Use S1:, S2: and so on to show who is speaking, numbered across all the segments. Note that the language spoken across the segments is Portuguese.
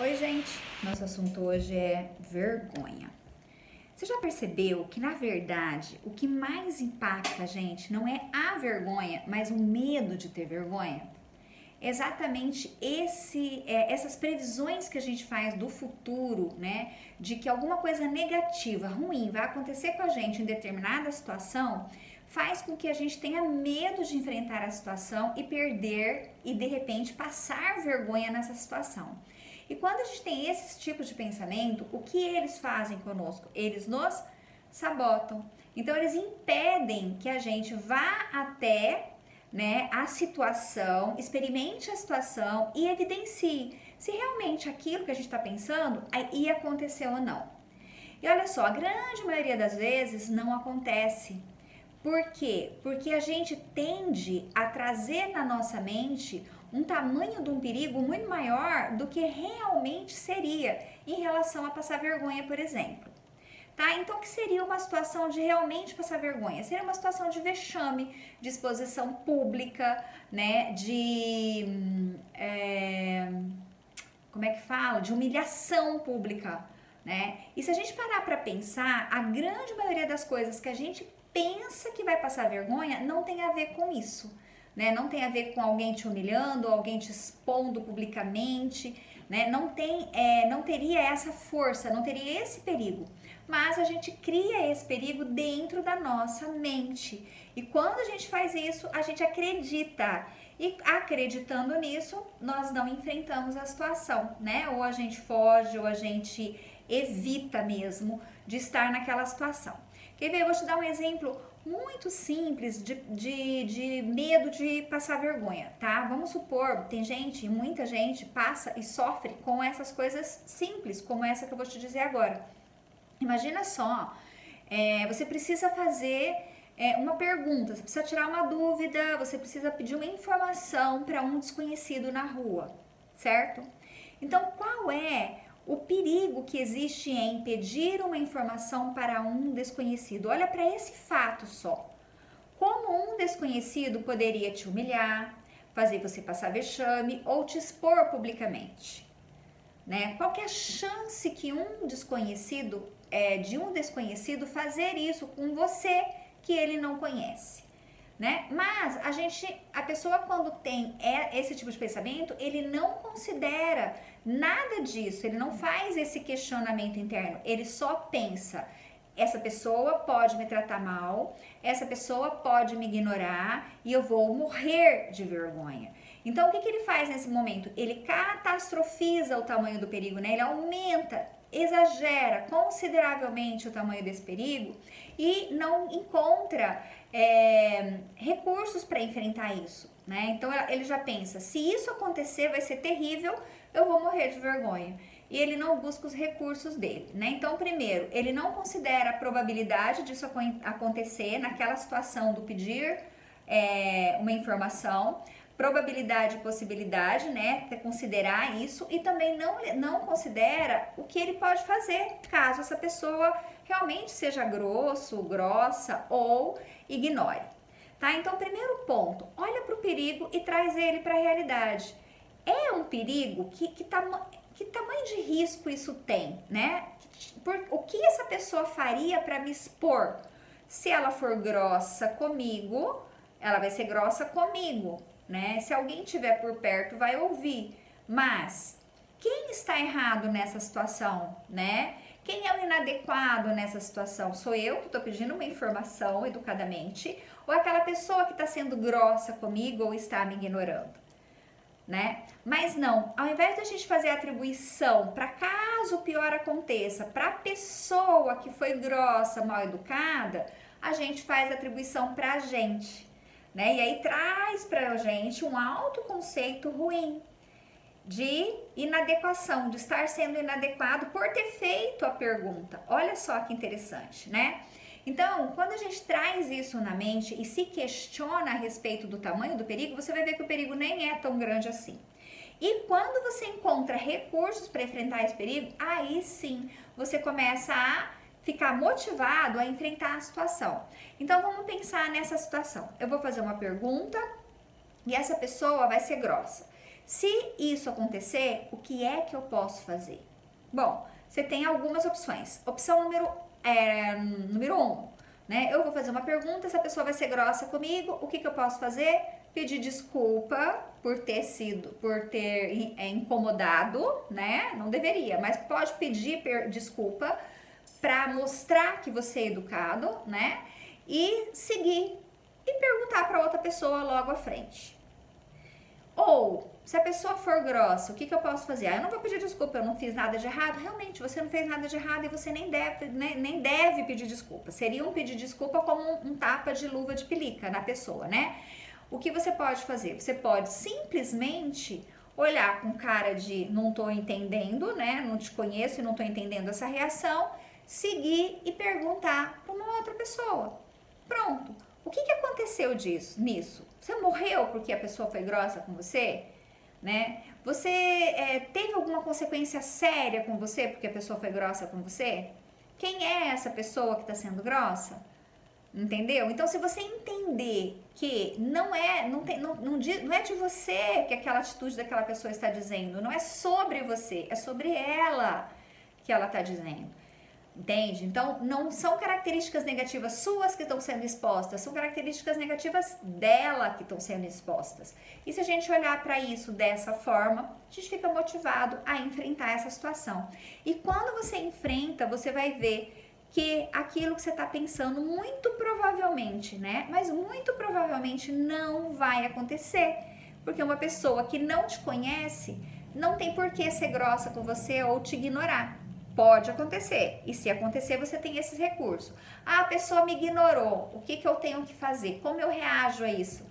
S1: Oi, gente! Nosso assunto hoje é vergonha. Você já percebeu que, na verdade, o que mais impacta a gente não é a vergonha, mas o medo de ter vergonha? Exatamente essas previsões que a gente faz do futuro, né? De que alguma coisa negativa, ruim, vai acontecer com a gente em determinada situação, faz com que a gente tenha medo de enfrentar a situação e perder e, de repente, passar vergonha nessa situação. E quando a gente tem esses tipos de pensamento, o que eles fazem conosco? Eles nos sabotam. Então, eles impedem que a gente vá até, né, a situação, experimente a situação e evidencie se realmente aquilo que a gente está pensando ia acontecer ou não. E olha só, a grande maioria das vezes não acontece. Por quê? Porque a gente tende a trazer na nossa mente um tamanho de um perigo muito maior do que realmente seria em relação a passar vergonha, por exemplo. Tá? Então, o que seria uma situação de realmente passar vergonha? Seria uma situação de vexame, de exposição pública, né? Como é que fala? De humilhação pública, né? E se a gente parar para pensar, a grande maioria das coisas que a gente pensa que vai passar vergonha não tem a ver com isso, né? Não tem a ver com alguém te humilhando, alguém te expondo publicamente, né? Não teria essa força, não teria esse perigo. Mas a gente cria esse perigo dentro da nossa mente. E quando a gente faz isso, a gente acredita. E acreditando nisso, nós não enfrentamos a situação, né? Ou a gente foge, ou a gente evita mesmo de estar naquela situação. Quer ver? Eu vou te dar um exemplo muito simples de medo de passar vergonha, tá? Vamos supor, tem gente, muita gente passa e sofre com essas coisas simples, como essa que eu vou te dizer agora. Imagina só, você precisa fazer uma pergunta, você precisa tirar uma dúvida, você precisa pedir uma informação para um desconhecido na rua, certo? Então, qual é o perigo que existe em pedir uma informação para um desconhecido? Olha para esse fato só. Como um desconhecido poderia te humilhar, fazer você passar vexame ou te expor publicamente? Né? Qual que é a chance que de um desconhecido fazer isso com você que ele não conhece? Né? Mas a pessoa quando tem esse tipo de pensamento, ele não considera nada disso, ele não faz esse questionamento interno, ele só pensa: essa pessoa pode me tratar mal, essa pessoa pode me ignorar e eu vou morrer de vergonha. Então, o que ele faz nesse momento? Ele catastrofiza o tamanho do perigo, né? Ele aumenta, exagera consideravelmente o tamanho desse perigo e não encontra recursos para enfrentar isso, né? Então, ele já pensa: se isso acontecer, vai ser terrível, eu vou morrer de vergonha. E ele não busca os recursos dele, né? Então, primeiro, ele não considera a probabilidade disso acontecer naquela situação do pedir uma informação, probabilidade e possibilidade, né? Considerar isso, e também não considera o que ele pode fazer caso essa pessoa realmente seja grossa ou ignore. Tá? Então, primeiro ponto, olha para o perigo e traz ele para a realidade. É um perigo? Que tamanho de risco isso tem, né? O que essa pessoa faria para me expor? Se ela for grossa comigo, ela vai ser grossa comigo, né? Se alguém estiver por perto, vai ouvir. Mas quem está errado nessa situação, né? Quem é o inadequado nessa situação? Sou eu que estou pedindo uma informação educadamente, ou aquela pessoa que está sendo grossa comigo ou está me ignorando? Né? Mas não, ao invés da gente fazer a atribuição para caso o pior aconteça para a pessoa que foi grossa, mal educada, a gente faz a atribuição para a gente, né? E aí traz para a gente um autoconceito ruim de inadequação, de estar sendo inadequado por ter feito a pergunta. Olha só que interessante, né? Então, quando a gente traz isso na mente e se questiona a respeito do tamanho do perigo, você vai ver que o perigo nem é tão grande assim. E quando você encontra recursos para enfrentar esse perigo, aí sim você começa a ficar motivado a enfrentar a situação. Então, vamos pensar nessa situação. Eu vou fazer uma pergunta e essa pessoa vai ser grossa. Se isso acontecer, o que é que eu posso fazer? Bom, você tem algumas opções. Opção número 1, né? Eu vou fazer uma pergunta, essa pessoa vai ser grossa comigo, o que que eu posso fazer? Pedir desculpa por ter incomodado, né? Não deveria, mas pode pedir desculpa para mostrar que você é educado, né? E seguir e perguntar para outra pessoa logo à frente. Ou, se a pessoa for grossa, o que que eu posso fazer? Eu não vou pedir desculpa, eu não fiz nada de errado. Realmente, você não fez nada de errado e você nem deve pedir desculpa. Seria um pedir desculpa como um tapa de luva de pelica na pessoa, né? O que você pode fazer? Você pode simplesmente olhar com cara de não tô entendendo, né? Não te conheço e não tô entendendo essa reação, seguir e perguntar para uma outra pessoa. Pronto. O que que aconteceu nisso? Você morreu porque a pessoa foi grossa com você? Né? Você teve alguma consequência séria com você porque a pessoa foi grossa com você? Quem é essa pessoa que está sendo grossa? Entendeu? Então, se você entender que não é de você que aquela atitude daquela pessoa está dizendo, não é sobre você, é sobre ela que ela está dizendo. Entende? Então, não são características negativas suas que estão sendo expostas, são características negativas dela que estão sendo expostas. E se a gente olhar para isso dessa forma, a gente fica motivado a enfrentar essa situação. E quando você enfrenta, você vai ver que aquilo que você está pensando, muito provavelmente, né? Mas muito provavelmente não vai acontecer. Porque uma pessoa que não te conhece não tem por que ser grossa com você ou te ignorar. Pode acontecer, e se acontecer, você tem esses recursos. Ah, a pessoa me ignorou, o que que eu tenho que fazer? Como eu reajo a isso?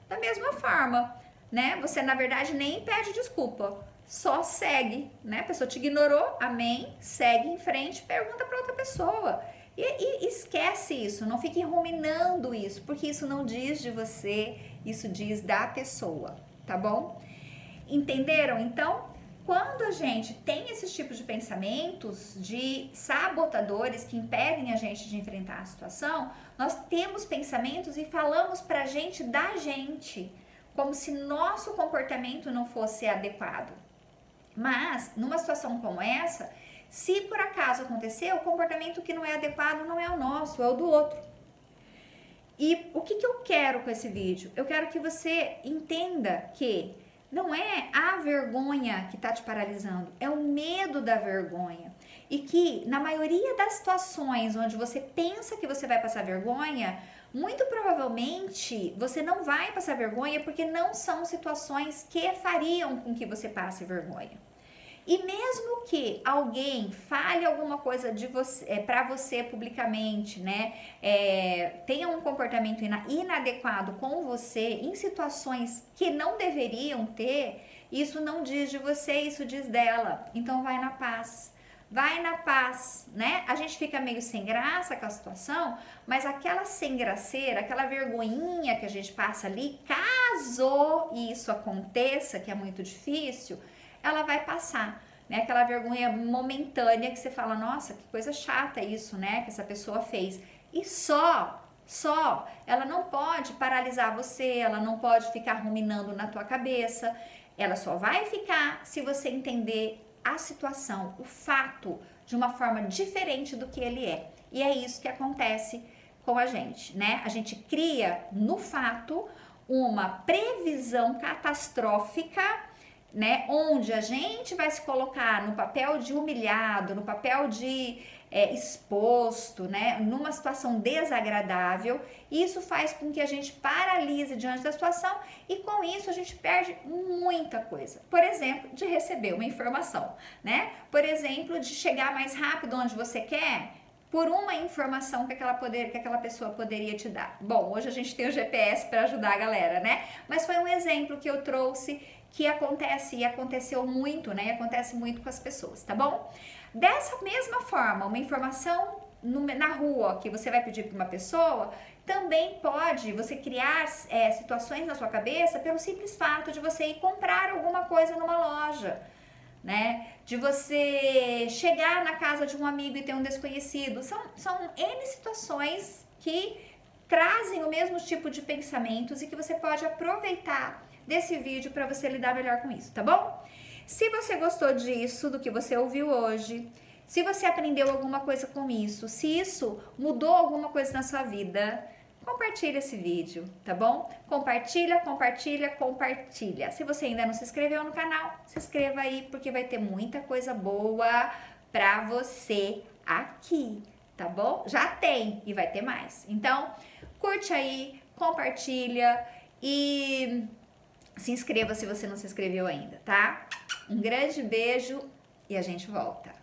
S1: Da mesma forma, né? Você, na verdade, nem pede desculpa, só segue, né? A pessoa te ignorou, amém, segue em frente, pergunta para outra pessoa. E esquece isso, não fique ruminando isso, porque isso não diz de você, isso diz da pessoa, tá bom? Entenderam, então? Quando a gente tem esses tipos de pensamentos, de sabotadores que impedem a gente de enfrentar a situação, nós temos pensamentos e falamos pra gente da gente, como se nosso comportamento não fosse adequado. Mas, numa situação como essa, se por acaso acontecer, o comportamento que não é adequado não é o nosso, é o do outro. E o que eu quero com esse vídeo? Eu quero que você entenda que não é a vergonha que está te paralisando, é o medo da vergonha. E que na maioria das situações onde você pensa que você vai passar vergonha, muito provavelmente você não vai passar vergonha porque não são situações que fariam com que você passe vergonha. E mesmo que alguém fale alguma coisa de você, para você publicamente, né, tenha um comportamento inadequado com você em situações que não deveriam ter, isso não diz de você, isso diz dela. Então vai na paz. Vai na paz, né? A gente fica meio sem graça com a situação, mas aquela sem graceira, aquela vergonhinha que a gente passa ali, caso isso aconteça, que é muito difícil, ela vai passar, né? Aquela vergonha momentânea que você fala, nossa, que coisa chata isso, né? Que essa pessoa fez. E só, ela não pode paralisar você, ela não pode ficar ruminando na tua cabeça, ela só vai ficar se você entender a situação, o fato, de uma forma diferente do que ele é. E é isso que acontece com a gente, né? A gente cria no fato uma previsão catastrófica, né, onde a gente vai se colocar no papel de humilhado, no papel de exposto, né, numa situação desagradável, e isso faz com que a gente paralise diante da situação e com isso a gente perde muita coisa. Por exemplo, de receber uma informação, né? Por exemplo, de chegar mais rápido onde você quer, por uma informação que aquela pessoa poderia te dar. Bom, hoje a gente tem o GPS para ajudar a galera, né? Mas foi um exemplo que eu trouxe que acontece e aconteceu muito, né? E acontece muito com as pessoas, tá bom? Dessa mesma forma, uma informação na rua que você vai pedir para uma pessoa, também pode você criar situações na sua cabeça pelo simples fato de você ir comprar alguma coisa numa loja, né? De você chegar na casa de um amigo e ter um desconhecido. São N situações que trazem o mesmo tipo de pensamentos e que você pode aproveitar desse vídeo para você lidar melhor com isso, tá bom? Se você gostou disso, do que você ouviu hoje, se você aprendeu alguma coisa com isso, se isso mudou alguma coisa na sua vida, compartilha esse vídeo, tá bom? Compartilha, compartilha, compartilha. Se você ainda não se inscreveu no canal, se inscreva aí, porque vai ter muita coisa boa pra você aqui, tá bom? Já tem e vai ter mais. Então, curte aí, compartilha e se inscreva se você não se inscreveu ainda, tá? Um grande beijo e a gente volta.